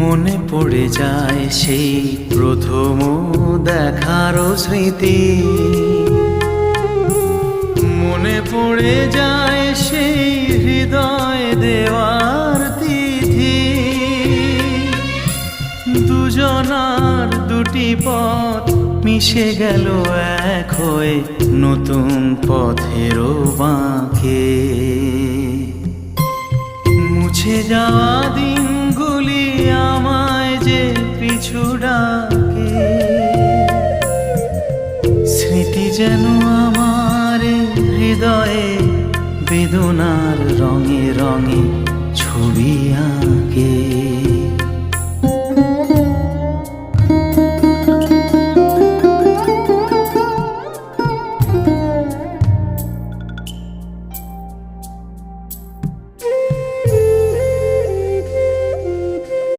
মনে পড়ে যায় সেই প্রথম দেখারও স্মৃতি, মনে পড়ে যায় সেই হৃদয় দেওয়ার তিথি। দুজনার দুটি পথ মিশে গেল এক হয়ে নতুন পথেরও বাঁকে। মুছে যাওয়া দিনগুলি আমায় যে পিছু ডাকে, স্মৃতি যেন আমার হৃদয়ে বেদনার রঙে রঙে ছবি আঁকে।